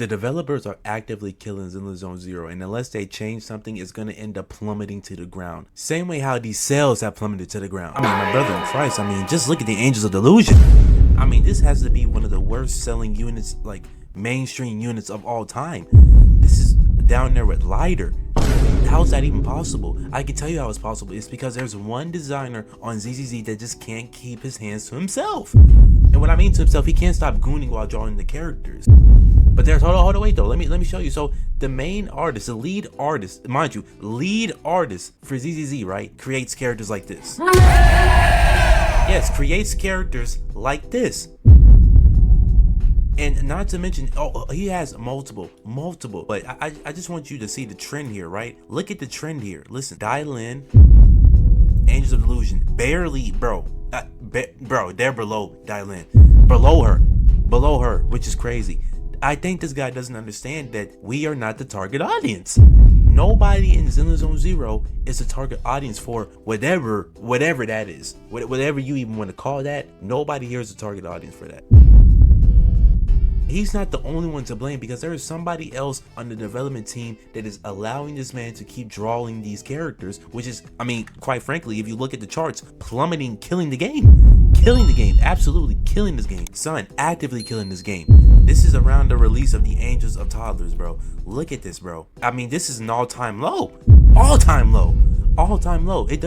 The developers are actively killing ZZZ, and unless they change something, it's gonna end up plummeting to the ground. Same way how these sales have plummeted to the ground. I mean, my brother in Christ, I mean, just look at the Angels of Delusion. I mean, this has to be one of the worst selling units, like mainstream units of all time. This is down there with Lighter. How is that even possible? I can tell you how it's possible. It's because there's one designer on ZZZ that just can't keep his hands to himself. And what I mean to himself, he can't stop gooning while drawing the characters. But there's hold on, wait though. Let me show you. So the main artist, the lead artist, mind you, lead artist for ZZZ, right, creates characters like this. Yes, creates characters like this. And not to mention, oh, he has multiple. But I just want you to see the trend here, right? Look at the trend here. Listen, Dylan, Angels of Delusion, barely, bro, they're below Dylan, below her, which is crazy. I think this guy doesn't understand that we are not the target audience. Nobody in ZZZ is the target audience for whatever that is. Whatever you even want to call that, nobody here is the target audience for that. He's not the only one to blame, because there is somebody else on the development team that is allowing this man to keep drawing these characters, which is, I mean, quite frankly, if you look at the charts, plummeting, killing the game, absolutely killing this game. Son, actively killing this game. This is around the release of the Angels of Toddlers, bro. Look at this, bro. I mean, this is an all-time low. It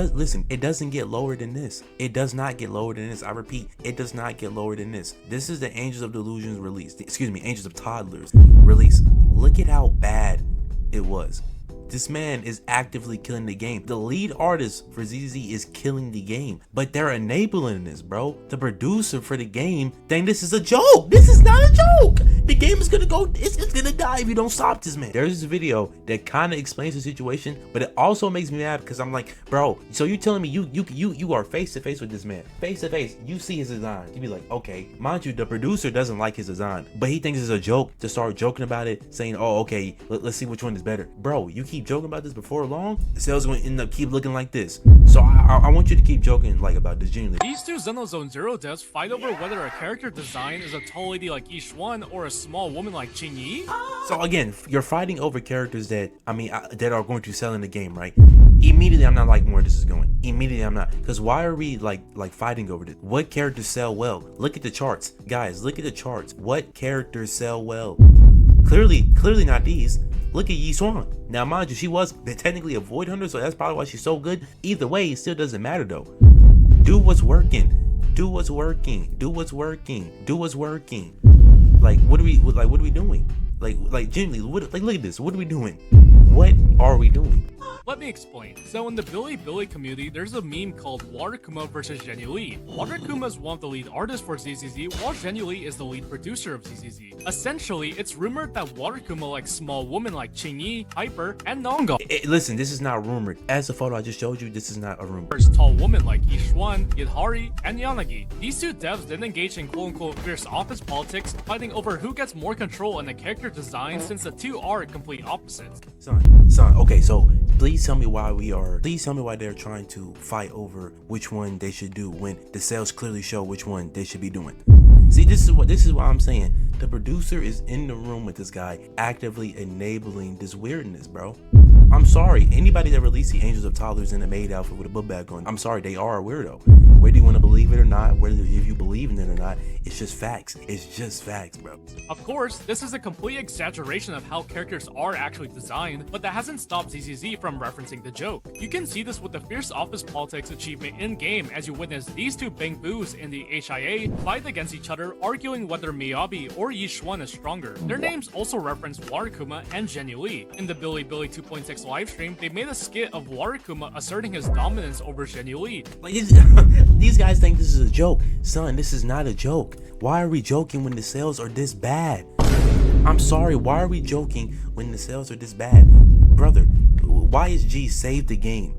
doesn't get lower than this. It does not get lower than this. I repeat, it does not get lower than this. This is the Angels of Delusions release. Angels of Toddlers release. Look at how bad it was. This man is actively killing the game. The lead artist for ZZZ is killing the game, but they're enabling this, bro. The producer for the game think this is a joke. This is not a joke. The game is gonna go, it's gonna die if you don't stop this man. There's this video that kind of explains the situation, but it also makes me mad because I'm like, bro, so you telling me you are face to face with this man, face to face, you see his design, you be like, okay, mind you, the producer doesn't like his design, but he thinks it's a joke to start joking about it, saying, oh, okay, let's see which one is better. Bro, you keep joking about this before long, the sales going to end up keep looking like this. So I want you to keep joking like about this genuinely. These two ZZZ devs fight over whether a character design is a tall lady like Yixuan or a small woman like Qingyi. So again, you're fighting over characters that, I mean, that are going to sell in the game, right? Immediately I'm not liking where this is going. Immediately I'm not, because why are we like fighting over this? What characters sell well? Look at the charts, guys. Look at the charts. What characters sell well? Clearly not these. Look at Yixuan. Now, mind you, she was technically a void hunter, so that's probably why she's so good. Either way, it still doesn't matter though. Do what's working. Do what's working. Do what's working. Do what's working. Like, what are we doing? Like genuinely, look at this. What are we doing? What are we doing? Let me explain. So in the Billy community, there's a meme called Waterkuma versus Zhenyu. Waterkuma is one of the lead artists for ZZZ, while Zhenyu is the lead producer of ZZZ. Essentially, it's rumored that Waterkuma likes small women like Qingyi, Hyper, and Nongo. Listen, this is not rumored. As the photo I just showed you, this is not a rumor. There's tall women like Yixuan, Yidhari, and Yanagi. These two devs didn't engage in quote-unquote fierce office politics, fighting over who gets more control in the character design, since the two are complete opposites. Son, okay, so please tell me why they're trying to fight over which one they should do when the sales clearly show which one they should be doing. See, this is why I'm saying the producer is in the room with this guy, actively enabling this weirdness, bro. I'm sorry, anybody that released the Angels of Toddlers in a maid outfit with a book bag on, I'm sorry, they are a weirdo. Whether you want to believe it or not, whether if you believe in it or not, it's just facts. It's just facts, bro. Of course, this is a complete exaggeration of how characters are actually designed, but that hasn't stopped ZZZ from referencing the joke. You can see this with the fierce office politics achievement in-game as you witness these two bang boos in the HIA fight against each other, arguing whether Miyabi or Yixuan is stronger. Their names also reference Waterkuma and Zhenyu. In the Billy 2.6 livestream, they made a skit of Waterkuma asserting his dominance over Zhenyu. Like, these guys think this is a joke. Son, this is not a joke. Why are we joking when the sales are this bad? I'm sorry, why are we joking when the sales are this bad? Brother, why is G save the game?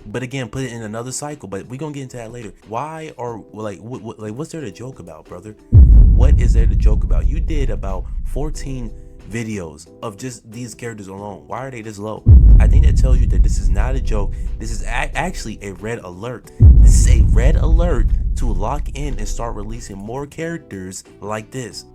But again, put it in another cycle, but we're gonna get into that later. Why are, what's there to joke about, brother? What is there to joke about? You did about 14 videos of just these characters alone. Why are they this low? I think that tells you that this is not a joke. This is actually a red alert. This is a red alert to lock in and start releasing more characters like this.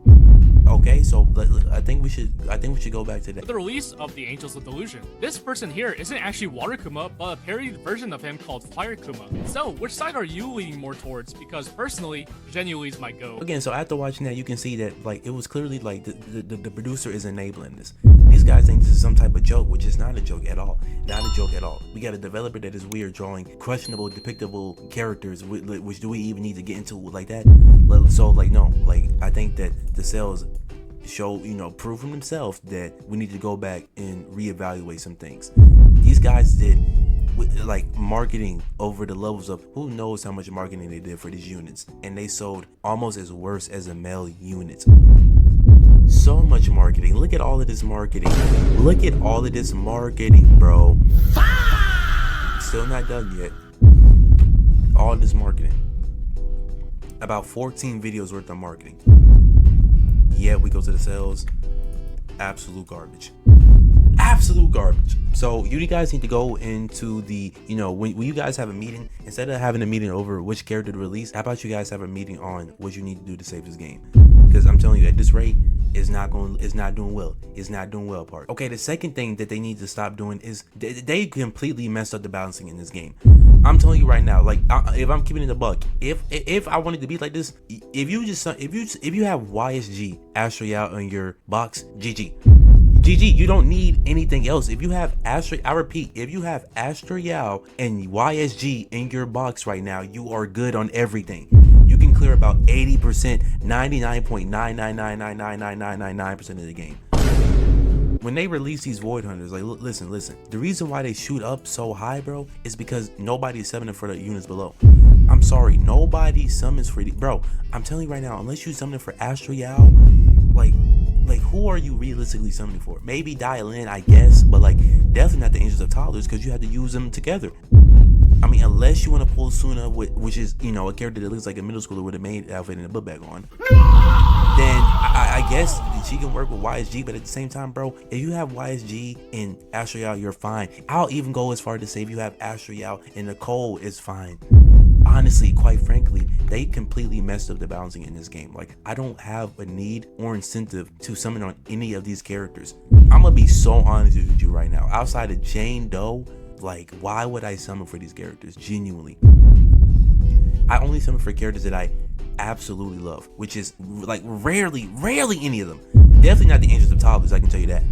Okay, so I think we should go back to that. With the release of the Angels of Delusion, this person here isn't actually Water Kuma, but a parodied version of him called Fire Kuma. So, which side are you leaning more towards? Because personally, Genuine's my go. Again, so after watching that, you can see that like it was clearly like the producer is enabling this. These guys think this is some type of joke, which is not a joke at all. Not a joke at all. We got a developer that is weird, drawing questionable, depictable characters, which do we even need to get into like that? So like no, like I think that the sales show, prove from themselves that we need to go back and reevaluate some things. These guys did like marketing over the levels of who knows how much marketing they did for these units, and they sold almost as worse as the male units. So much marketing. Look at all of this marketing. Look at all of this marketing, bro. Still not done yet. All this marketing. About 14 videos worth of marketing. Yeah, we go to the sales. Absolute garbage. Absolute garbage. So you guys need to go into the, when you guys have a meeting, instead of having a meeting over which character to release, how about you guys have a meeting on what you need to do to save this game? Because I'm telling you, at this rate, it's not doing well. It's not doing well, part. Okay, the second thing that they need to stop doing is they completely messed up the balancing in this game. I'm telling you right now, like if I'm keeping it a buck, if I wanted to be like this, if you have YSG Astroyal on your box, GG. GG, you don't need anything else. If you have I repeat, if you have Astroyal and YSG in your box right now, you are good on everything. You can clear about 80%, 99.999999999% of the game. When they release these Void Hunters, like listen, the reason why they shoot up so high, bro, is because nobody's summoning for the units below. I'm sorry, nobody summons for the, bro, I'm telling you right now, unless you summon for Astroyal, like who are you realistically summoning for? Maybe Dial-In, I guess, but like definitely not the Angels of Toddlers, because you have to use them together. I mean, unless you want to pull Suna, which is, a character that looks like a middle schooler with a maid outfit and a book bag on, then I guess she can work with YSG, but at the same time, bro, if you have YSG and Astroyal, you're fine. I'll even go as far to say if you have Astroyal and Nicole, is fine. Honestly, quite frankly, they completely messed up the balancing in this game. Like, I don't have a need or incentive to summon on any of these characters. I'm gonna be so honest with you right now. Outside of Jane Doe, like, why would I summon for these characters? Genuinely. I only summon for characters that I absolutely love, which is like rarely any of them. Definitely not the Angels of Toddlers, I can tell you that.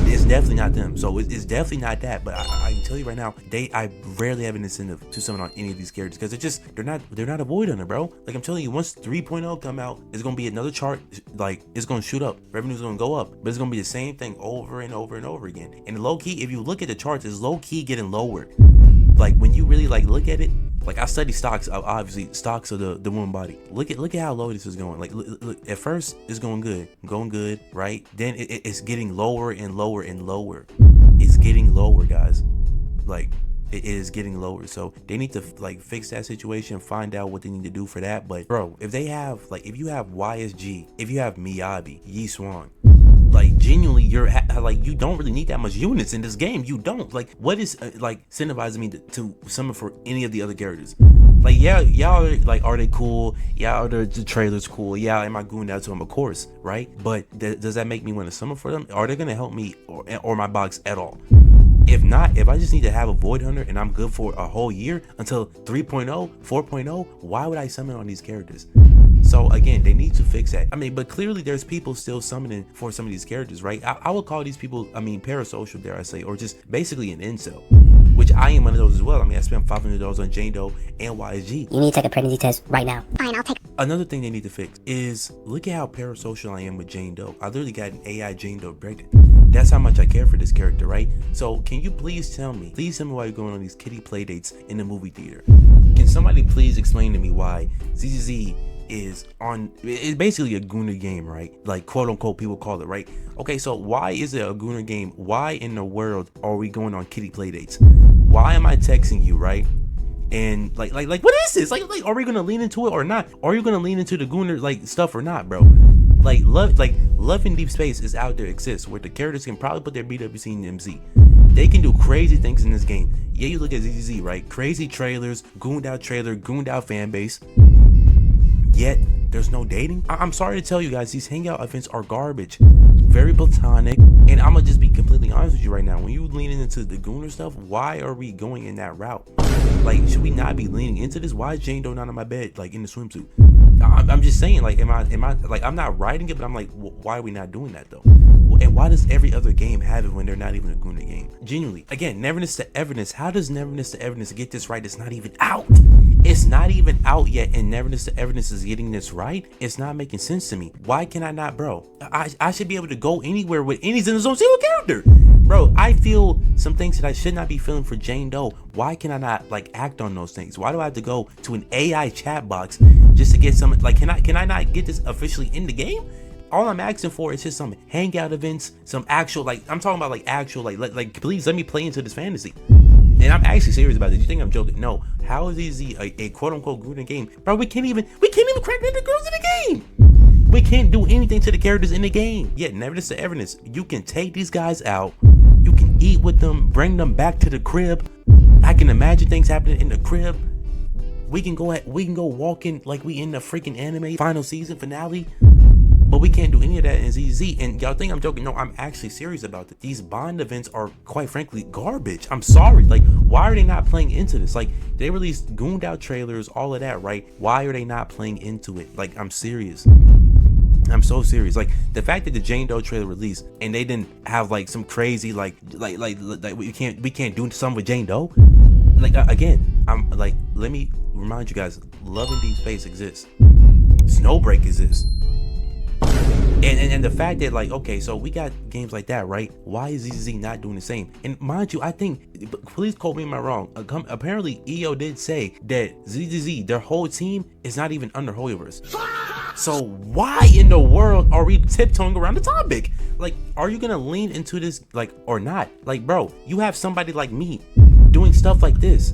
It's definitely not them. So it's definitely not that. But I can tell you right now, I rarely have an incentive to summon on any of these characters because they're not a Void Hunter, bro. Like I'm telling you, once 3.0 come out, it's gonna be another chart. Like it's gonna shoot up, revenue's gonna go up, but it's gonna be the same thing over and over and over again. And low key, if you look at the charts, it's low key getting lower. Like when you really like look at it, like I study stocks, obviously stocks of the woman body. Look at how low this is going. Like look, at first it's going good, right? Then it's getting lower and lower and lower. It's getting lower, guys. Like it is getting lower. So they need to like fix that situation, find out what they need to do for that. But bro, if they have like if you have YSG, if you have Miyabi, Yi Swan, like genuinely you're like you don't really need that much units in this game. You don't. Like what is like incentivizing me to summon for any of the other characters? Like yeah, y'all like, are they cool? Yeah, are the trailers cool? Yeah, am I going out to them? Of course, right? But does that make me want to summon for them? Are they gonna help me or my box at all? If not, if I just need to have a Void Hunter and I'm good for a whole year until 3.0, 4.0, why would I summon on these characters? So again, they need to fix that. I mean, but clearly there's people still summoning for some of these characters, right? I would call these people, I mean, parasocial, dare I say, or just basically an incel, which I am one of those as well. I mean, I spent $500 on Jane Doe and YSG. You need to take a pregnancy test right now. Fine, I'll take. Another thing they need to fix is look at how parasocial I am with Jane Doe. I literally got an AI Jane Doe pregnant. That's how much I care for this character, right? So can you please tell me why you're going on these kitty play dates in the movie theater? Can somebody please explain to me why ZZZ is basically a Gooner game, right? Like quote unquote people call it, right? Okay, so why is it a Gooner game? Why in the world are we going on kitty play dates? Why am I texting you, right? And like what is this? Like are we gonna lean into it or not? Are you gonna lean into the Gooner like stuff or not, bro? Like love in deep space is out there, exists where the characters can probably put their BWC in MC. They can do crazy things in this game. Yeah, you look at ZZZ, right? Crazy trailers, gooned out trailer, gooned out fan base. Yet There's no dating. I'm sorry to tell you guys, these hangout events are garbage. Very platonic. And I'm gonna just be completely honest with you right now. When you leaning into the Gooner stuff, why are we going in that route? Like, should we not be leaning into this? Why is Jane Doe not on my bed, like in the swimsuit? I'm just saying, like, am I like, I'm not writing it, but I'm like, why are we not doing that though? And why does every other game have it when they're not even a Gooner game? Genuinely, again, Neverness to Everness. How does Neverness to Everness get this right? It's not even out. It's not even out yet, and Neverness to Everness is getting this right. It's not making sense to me. Why can I not, bro? I should be able to go anywhere with any ZZZ character. Bro, I feel some things that I should not be feeling for Jane Doe. Why can I not like act on those things? Why do I have to go to an AI chat box just to get some, like, can I not get this officially in the game? All I'm asking for is just some hangout events, some actual, like, I'm talking about like actual, like please let me play into this fantasy. And I'm actually serious about this. You think I'm joking? No. How is easy a quote unquote good game? Bro, we can't even crack the girls in the game. We can't do anything to the characters in the game. Yeah, Neverness to Everness. You can take these guys out. You can eat with them, bring them back to the crib. I can imagine things happening in the crib. We can go walking like we in the freaking anime final season finale. But we can't do any of that in ZZZ. And y'all think I'm joking? No, I'm actually serious about it. These Bond events are, quite frankly, garbage. I'm sorry. Like, why are they not playing into this? Like, they released gooned out trailers, all of that, right? Why are they not playing into it? Like, I'm serious. I'm so serious. Like, the fact that the Jane Doe trailer released and they didn't have like some crazy like we can't do something with Jane Doe. Like, again, I'm like, let me remind you guys, Love and Deep Space exists. Snowbreak exists. And the fact that, like, okay, so we got games like that, right? Why is ZZZ not doing the same? And mind you, I think, please quote me if I'm wrong, apparently EO did say that ZZZ, their whole team, is not even under Hoyoverse. So why in the world are we tiptoeing around the topic? Like, are you gonna lean into this, like, or not? Like, bro, you have somebody like me doing stuff like this.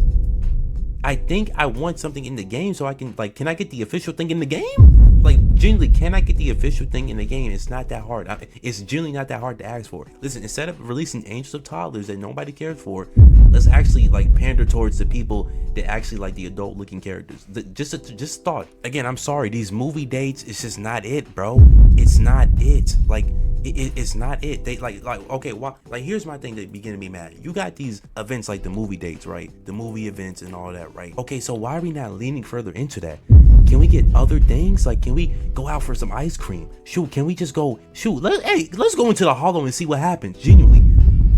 I think I want something in the game so I can, like, can I get the official thing in the game? Like, genuinely, can I get the official thing in the game? It's not that hard. It's genuinely not that hard to ask for. Listen, instead of releasing Angels of Toddlers that nobody cares for, let's actually, like, pander towards the people that actually like the adult looking characters. Just thought. Again, I'm sorry, these movie dates, it's just not it, bro. It's not it. Like, it's not it. They like okay, well, like, here's my thing that begin to be mad. You got these events like the movie dates, right? The movie events and all that, right? Okay, so why are we not leaning further into that? Can we get other things? Like, can we go out for some ice cream? Shoot, can we just go, let's go into the Hollow and see what happens. Genuinely,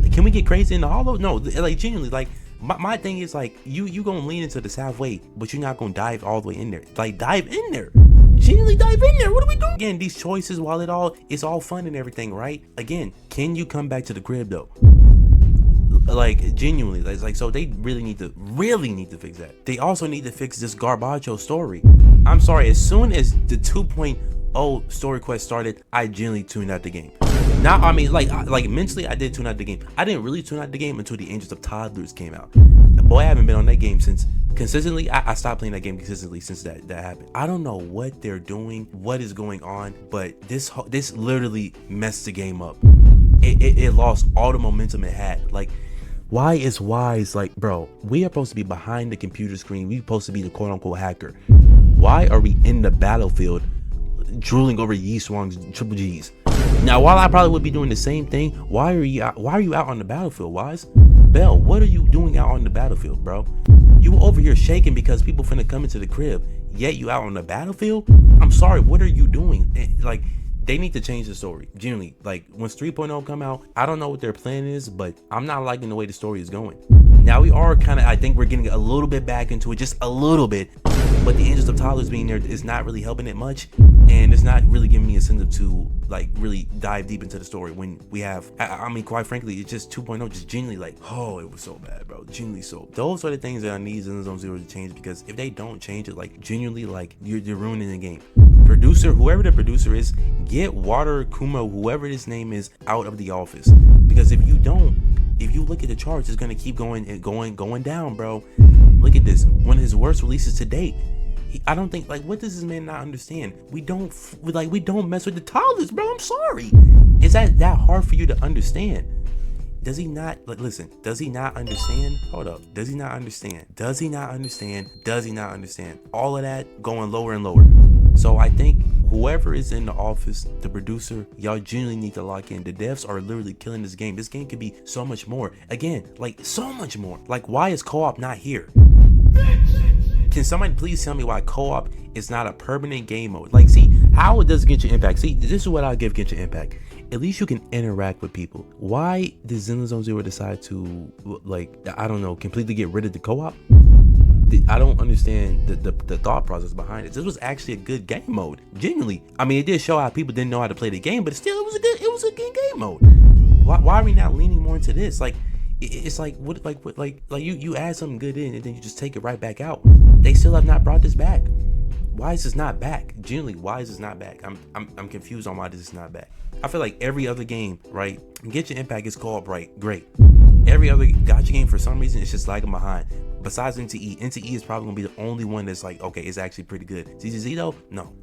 like, can we get crazy in the Hollow? No, like, genuinely, like, my thing is, like, you gonna lean into this halfway, but you're not gonna dive all the way in there. Like, dive in there. Genuinely dive in there. What are we doing? Again, these choices, while it's all fun and everything, right? Again, can you come back to the crib though? Like, genuinely, like, so they really need to fix that. They also need to fix this Garbaggio story. I'm sorry, as soon as the 2.0 story quest started, I genuinely tuned out the game. Now, I mean, like mentally, I did tune out the game. I didn't really tune out the game until the Angels of Toddlers came out. Boy, I haven't been on that game since consistently. I stopped playing that game consistently since that happened. I don't know what they're doing, what is going on, but this literally messed the game up. It lost all the momentum it had. Like, why is Wise, like, bro, we are supposed to be behind the computer screen. We're supposed to be the quote unquote hacker. Why are we in the battlefield drooling over Yi Swang's triple G's? Now, while I probably would be doing the same thing, why are you out on the battlefield, Wise? Bell, what are you doing out on the battlefield, bro? You over here shaking because people finna come into the crib, yet you out on the battlefield? I'm sorry, what are you doing? Like, they need to change the story. Genuinely, like, once 3.0 come out, I don't know what their plan is, but I'm not liking the way the story is going. Now we are kind of, I think we're getting a little bit back into it, just a little bit, but the Angels of Toddlers being there is not really helping it much, and it's not really giving me a incentive to, like, really dive deep into the story when we have, I mean, quite frankly, it's just 2.0 just genuinely, like, oh, it was so bad, bro, genuinely. So those are the things that I need ZZZ to change, because if they don't change it, like, genuinely, like, you're ruining the game. Producer, whoever the producer is, get Jokinmo, whoever his name is, out of the office, because if you don't, if you look at the charts, it's gonna keep going and going down, bro. Look at this, one of his worst releases to date. I don't think, like, what does this man not understand? We don't mess with the toddlers, bro. I'm sorry. Is that hard for you to understand? Does he not, like, listen, does he not understand? Hold up. Does he not understand? Does he not understand? Does he not understand? All of that going lower and lower. So I think whoever is in the office, the producer, y'all genuinely need to lock in. The devs are literally killing this game. This game could be so much more. Again, like so much more. Like, why is co-op not here? Can somebody please tell me why co-op is not a permanent game mode? Like, see, how does Genshin Impact? See, this is what I'll give Genshin Impact. At least you can interact with people. Why did Zenless Zone Zero decide to, like, I don't know, completely get rid of the co-op? I don't understand the thought process behind it. This was actually a good game mode, genuinely. I mean, it did show how people didn't know how to play the game, but still, it was a good game mode. Why are we not leaning more into this? Like, it's like you add something good in and then you just take it right back out. They still have not brought this back. Why is this not back? Genuinely, why is this not back? I'm confused on why this is not back. I feel like every other game, right? Genshin Impact is co-op, right? Great. Every other gacha game, for some reason, it's just lagging behind. Besides NTE, NTE is probably gonna be the only one that's like, okay, it's actually pretty good. ZZZ though, no.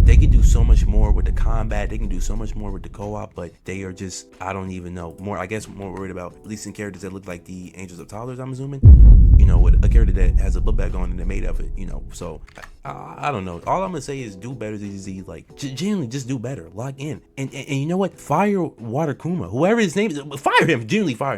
They can do so much more with the combat. They can do so much more with the co-op, but they are just, I don't even know. I guess more worried about releasing characters that look like the Angels of Toddlers, I'm assuming. You know, with a character that has a book bag on and they're made of it, you know. So I don't know. All I'm gonna say is do better, ZZZ. Like, genuinely just do better. Log in. And you know what? Fire Water Kuma. Whoever his name is, fire him. Genuinely fire him.